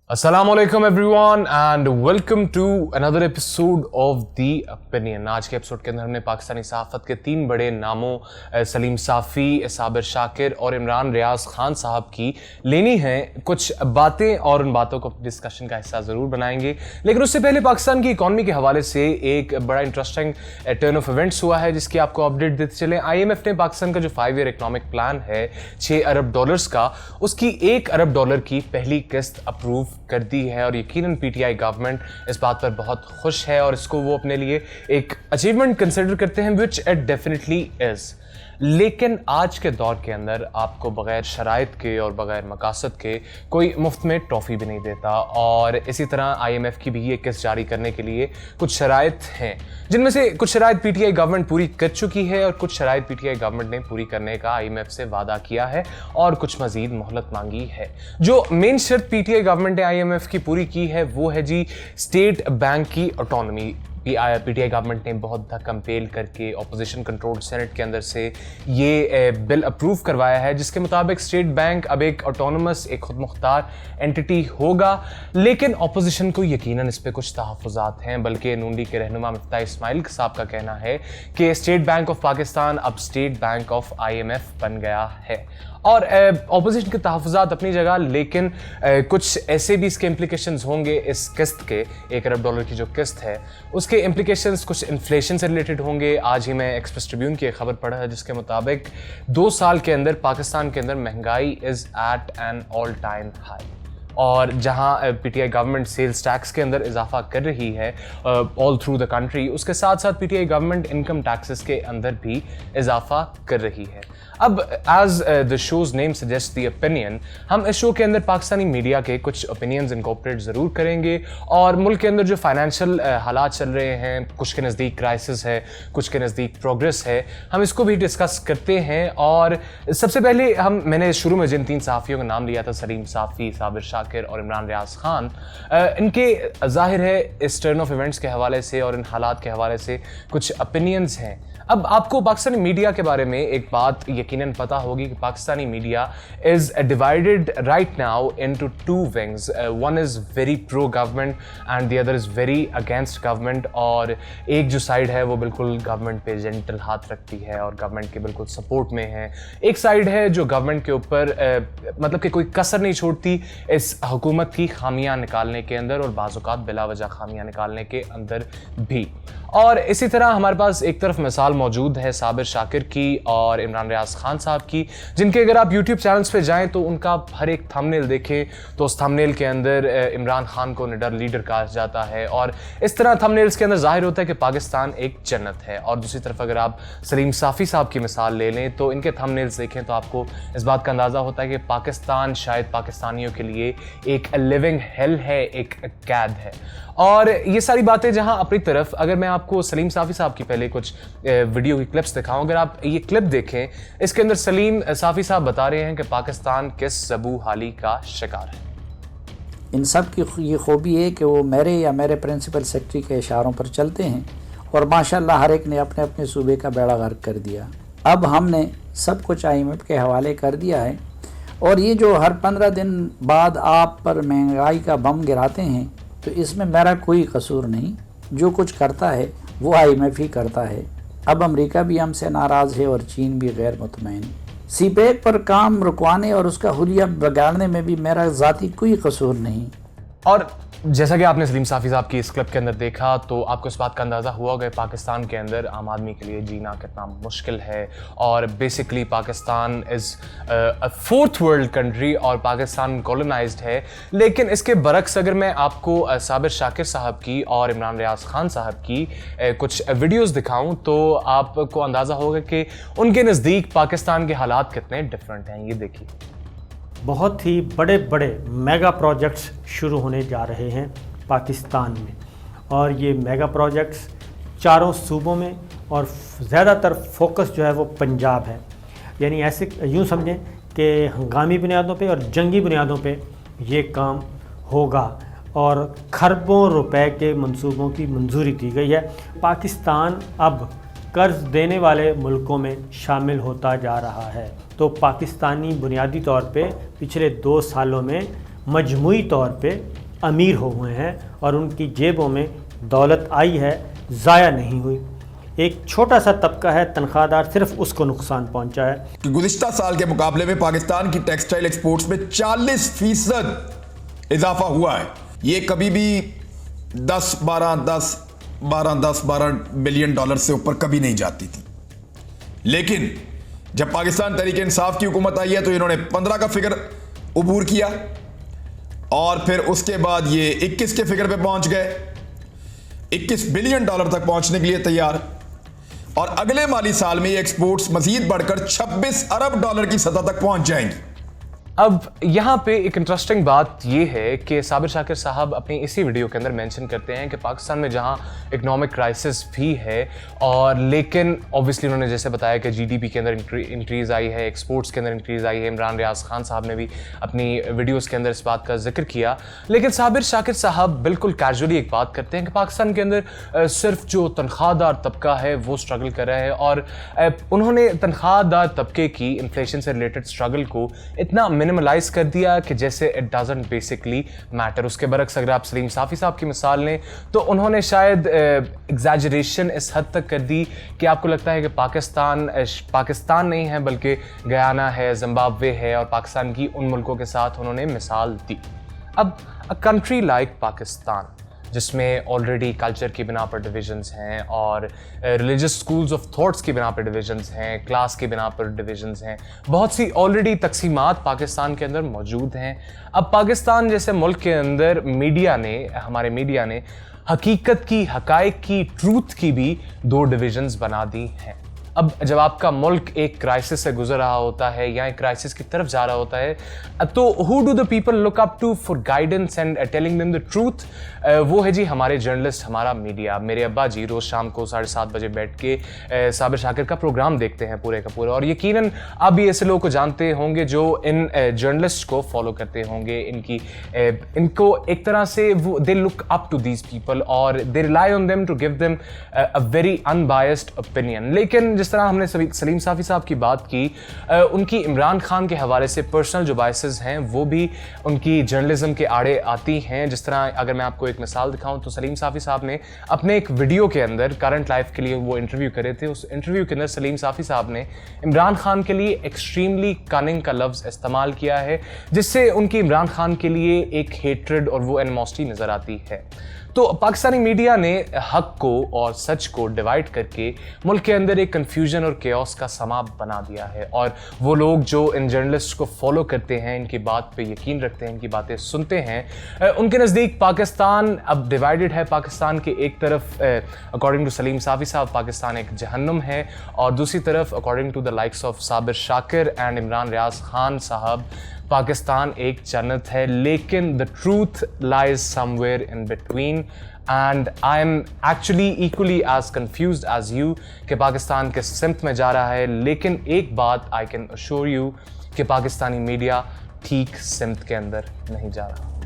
अस्सलाम वालेकुम everyone and welcome to another episode of The Opinion. आज के एपिसोड के अंदर हमने पाकिस्तानी सहाफ़त के तीन बड़े नामों सलीम साफ़ी, साबिर शाकिर और इमरान रियाज खान साहब की लेनी है कुछ बातें और उन बातों को डिस्कशन का हिस्सा ज़रूर बनाएंगे। लेकिन उससे पहले पाकिस्तान की इकॉनमी के हवाले से एक बड़ा इंटरेस्टिंग टर्न ऑफ इवेंट्स हुआ है जिसकी आपको अपडेट देते चले। IMF ने पाकिस्तान का जो 5 ईयर इकनॉमिक प्लान है $6 अरब का, उसकी $1 अरब की पहली किस्त अप्रूव कर दी है और यकीनन PTI गवर्नमेंट इस बात पर बहुत खुश है और इसको वो अपने लिए एक अचीवमेंट कंसिडर करते हैं, विच इट डेफिनेटली इज़। लेकिन आज के दौर के अंदर आपको बग़ैर शराइत के और बग़ैर मकासद के कोई मुफ्त में टॉफ़ी भी नहीं देता और इसी तरह IMF की भी ये किस्त जारी करने के लिए कुछ शराइत हैं, जिनमें से कुछ शराइत PTI गवर्नमेंट पूरी कर चुकी है और कुछ शराइत PTI गवर्नमेंट ने पूरी करने का IMF से वादा किया है और कुछ मज़ीद मोहलत मांगी है। जो मेन शर्त PTI गवर्नमेंट ने IMF की पूरी की है वो है जी स्टेट बैंक की ऑटोनॉमी। PTI गवर्नमेंट ने बहुत धक्कम पेल करके ऑपोजिशन कंट्रोल्ड सेनेट के अंदर से ये बिल अप्रूव करवाया है जिसके मुताबिक स्टेट बैंक अब एक ऑटोनमस, एक खुद मुख्तार एंटिटी होगा। लेकिन ऑपोजिशन को यकीनन इस पर कुछ तहफ़्फ़ुज़ात हैं, बल्कि नून लीग के रहनुमा मिफ्ताह इस्माइल साहब का कहना है कि स्टेट बैंक ऑफ पाकिस्तान अब स्टेट बैंक ऑफ IMF बन गया है। और ऑपोजिशन के तहफ़्फ़ुज़ात अपनी जगह, लेकिन कुछ ऐसे भी इसके इम्प्लिकेशंस होंगे इस किस्त के $1 अरब की जो किस्त है उसके इम्प्लिकेशंस कुछ इन्फ्लेशन से रिलेटेड होंगे। आज ही मैं एक्सप्रेस ट्रिब्यून की एक खबर पढ़ा है जिसके मुताबिक 2 साल के अंदर पाकिस्तान के अंदर महंगाई is at an all time high और जहां PTI गवर्नमेंट सेल्स टैक्स के अंदर इजाफा कर रही है ऑल थ्रू द कंट्री, उसके साथ साथ PTI गवर्नमेंट इनकम टैक्सेस के अंदर भी इजाफा कर रही है। अब as the show's name suggest The Opinion, हम इस शो के अंदर पाकिस्तानी मीडिया के कुछ ओपिनियंस इनकॉर्पोरेट ज़रूर करेंगे और मुल्क के अंदर जो फाइनेंशियल हालात चल रहे हैं, कुछ के नज़दीक क्राइसिस है, कुछ के नज़दीक प्रोग्रेस है, हम इसको भी डिस्कस करते हैं। और सबसे पहले मैंने शुरू में जिन 3 सहाफ़ियों का नाम लिया था, सलीम साफ़ी, साबिर शाकिर और इमरान रियाज खान, इनके ज़ाहिर है इस टर्न ऑफ इवेंट्स के हवाले से और इन हालात के हवाले से कुछ ओपिनियंस हैं। अब आपको पाकिस्तानी मीडिया के बारे में एक बात यकीनन पता होगी कि Pakistani media is divided right now into 2 wings. One is very pro government and the other is very against government. और एक जो साइड है वो बिल्कुल गवर्नमेंट पे जेंटल हाथ रखती है और गवर्नमेंट के बिल्कुल सपोर्ट में है। एक साइड है जो गवर्नमेंट के ऊपर मतलब कि कोई कसर नहीं छोड़ती इस हुकूमत की खामियां निकालने के अंदर और बाज़-औक़ात बिला वजह खामियां निकालने के अंदर भी। और इसी तरह हमारे पास एक तरफ मिसाल मौजूद है साबिर शाकिर की और इमरान रियाज खान साहब की, जिनके अगर आप YouTube चैनल्स पे जाएं तो उनका हर एक थंबनेल देखें तो उस थंबनेल के अंदर इमरान खान को निडर लीडर कहा जाता है और इस तरह थंबनेल्स के अंदर जाहिर होता है कि पाकिस्तान एक जन्नत है। और दूसरी तरफ अगर आप सलीम साफ़ी साहब की मिसाल ले लें तो इनके थंबनेल्स देखें तो आपको इस बात का अंदाज़ा होता है कि पाकिस्तान शायद पाकिस्तानियों के लिए एक लिविंग हेल है, एक कैद है। और ये सारी बातें जहां अपनी तरफ, अगर मैं आपको सलीम साफ़ी साहब की पहले कुछ वीडियो की क्लिप्स दिखाऊं, अगर आप ये क्लिप देखें, इसके अंदर सलीम साफ़ी साहब बता रहे हैं कि पाकिस्तान किस ज़बू हाली का शिकार है। इन सब की ये खूबी है कि वो मेरे या मेरे प्रिंसिपल सेक्रेटरी के इशारों पर चलते हैं और माशाल्लाह हर एक ने अपने अपने सूबे का बेड़ा गर्क कर दिया। अब हमने सब कुछ IMF के हवाले कर दिया है और ये जो हर 15 दिन बाद आप पर महंगाई का बम गिराते हैं तो इसमें मेरा कोई कसूर नहीं। जो कुछ करता है वो IMF ही करता है। अब अमेरिका भी हमसे नाराज़ है और चीन भी गैर मुतमईन। CPEC पर काम रुकवाने और उसका हुलिया बिगाड़ने में भी मेरा ज़ाती कोई कसूर नहीं। और जैसा कि आपने सलीम साफ़ी साहब की इस क्लिप के अंदर देखा तो आपको इस बात का अंदाज़ा हुआ होगा पाकिस्तान के अंदर आम आदमी के लिए जीना कितना मुश्किल है और basically Pakistan is a 4th world country और पाकिस्तान कॉलोनाइज्ड है। लेकिन इसके बरक्स अगर मैं आपको साबिर शाकिर साहब की और इमरान रियाज खान साहब की कुछ वीडियोज़ दिखाऊँ तो आपको अंदाज़ा होगा कि उनके नज़दीक पाकिस्तान के हालात कितने डिफरेंट हैं। ये देखिए, बहुत ही बड़े बड़े मेगा प्रोजेक्ट्स शुरू होने जा रहे हैं पाकिस्तान में और ये मेगा प्रोजेक्ट्स चारों सूबों में और ज़्यादातर फोकस जो है वो पंजाब है। यानी ऐसे यूँ समझें कि हंगामी बुनियादों पे और जंगी बुनियादों पे ये काम होगा और खरबों रुपए के मंसूबों की मंजूरी दी गई है। पाकिस्तान अब कर्ज देने वाले मुल्कों में शामिल होता जा रहा है। तो पाकिस्तानी बुनियादी तौर पे पिछले 2 सालों में मजमूई तौर पे امیر ہوئے ہیں اور ان کی جیبوں میں دولت آئی ہے، ضائع نہیں ہوئی۔ ایک چھوٹا سا طبقہ ہے تنخواہ دار، صرف اس کو نقصان پہنچا ہے۔ کہ گزشتہ سال کے مقابلے میں پاکستان کی ٹیکسٹائل ایکسپورٹس میں 40% اضافہ ہوا ہے۔ یہ کبھی بھی 12 بلین ڈالر سے اوپر کبھی نہیں جاتی تھی، لیکن جب پاکستان تحریک انصاف کی حکومت آئی ہے تو انہوں نے 15 کا فگر عبور کیا، اور پھر اس کے بعد یہ 21 کے فگر پہ پہنچ گئے، 21 بلین ڈالر تک پہنچنے کے لیے تیار، اور اگلے مالی سال میں یہ ایکسپورٹس مزید بڑھ کر 26 ارب ڈالر کی سطح تک پہنچ جائیں گی۔ اب یہاں پہ ایک انٹرسٹنگ بات یہ ہے کہ صابر شاکر صاحب اپنی اسی ویڈیو کے اندر مینشن کرتے ہیں کہ پاکستان میں جہاں اکنامک کرائسس بھی ہے، اور لیکن اوبیسلی انہوں نے جیسے بتایا کہ GDP کے اندر انکریز آئی ہے، ایکسپورٹس کے اندر انکریز آئی ہے، عمران ریاض خان صاحب نے بھی اپنی ویڈیوز کے اندر اس بات کا ذکر کیا، لیکن صابر شاکر صاحب بالکل کیجولی ایک بات کرتے ہیں کہ پاکستان کے اندر صرف جو تنخواہ دار طبقہ ہے وہ اسٹرگل کر رہا ہے، اور انہوں نے تنخواہ دار طبقے کی انفلیشن سے ریلیٹڈ اسٹرگل کو اتنا منیملائز کر دیا کہ جیسے اٹ ڈزنٹ بیسکلی میٹر۔ اس کے برعکس اگر آپ سلیم صافی صاحب کی مثال لیں تو انہوں نے شاید ایگزیجریشن اس حد تک کر دی کہ آپ کو لگتا ہے کہ پاکستان نہیں ہے بلکہ گیانا ہے، زمبابوے ہے، اور پاکستان کی ان ملکوں کے ساتھ انہوں نے مثال دی۔ اب کنٹری لائک پاکستان جس میں آلریڈی کلچر کی بنا پر ڈویژنز ہیں، اور ریلیجس سکولز آف تھاٹس کی بنا پر ڈویژنز ہیں، کلاس کی بنا پر ڈویژنز ہیں، بہت سی آلریڈی تقسیمات پاکستان کے اندر موجود ہیں۔ اب پاکستان جیسے ملک کے اندر ہمارے میڈیا نے حقیقت کی، حقائق کی، ٹروتھ کی بھی 2 ڈویژنز بنا دی ہیں۔ اب جب آپ کا ملک ایک کرائسس سے گزر رہا ہوتا ہے یا ایک کرائسس کی طرف جا رہا ہوتا ہے تو who do the people look up to for guidance and telling them the truth؟ وہ ہے جی ہمارے جرنلسٹ، ہمارا میڈیا۔ میرے ابا جی روز شام کو 7:30 بجے بیٹھ کے صابر شاکر کا پروگرام دیکھتے ہیں پورے کا پورا، اور یقیناً آپ بھی ایسے لوگوں کو جانتے ہوں گے جو ان جرنلسٹ کو فالو کرتے ہوں گے، ان کو ایک طرح سے they look up to these people اور they rely on them to give them a very unbiased opinion۔ لیکن جس طرح ہم نے سلیم صافی صاحب کی بات کی، ان کی عمران خان کے حوالے سے پرسنل جو بائسز ہیں وہ بھی ان کی جرنلزم کے آڑے آتی ہیں۔ جس طرح اگر میں آپ کو ایک مثال دکھاؤں تو سلیم صافی صاحب نے اپنے ایک ویڈیو کے اندر کرنٹ لائف کے لیے وہ انٹرویو کرے تھے، اس انٹرویو کے اندر سلیم صافی صاحب نے عمران خان کے لیے ایکسٹریملی کننگ کا لفظ استعمال کیا ہے، جس سے ان کی عمران خان کے لیے ایک ہیٹرڈ اور وہ اینیموسٹی نظر آتی ہے۔ تو پاکستانی میڈیا نے حق کو اور سچ کو ڈیوائڈ کر کے ملک کے اندر ایک کنفیوژن اور کیوس کا سما بنا دیا ہے، اور وہ لوگ جو ان جرنلسٹ کو فالو کرتے ہیں، ان کی بات پہ یقین رکھتے ہیں، ان کی باتیں سنتے ہیں، ان کے نزدیک پاکستان اب ڈیوائڈڈ ہے۔ پاکستان کے ایک طرف اکارڈنگ ٹو سلیم صافی صاحب پاکستان ایک جہنم ہے، اور دوسری طرف according to the likes of Sabir Shakir and Imran Riaz Khan صاحب پاکستان ایک جنت ہے۔ لیکن the truth lies somewhere in between and I am actually equally as confused as you کہ پاکستان کس سمت میں جا رہا ہے، لیکن ایک بات I can assure you کہ پاکستانی میڈیا ٹھیک سمت کے اندر نہیں جا رہا۔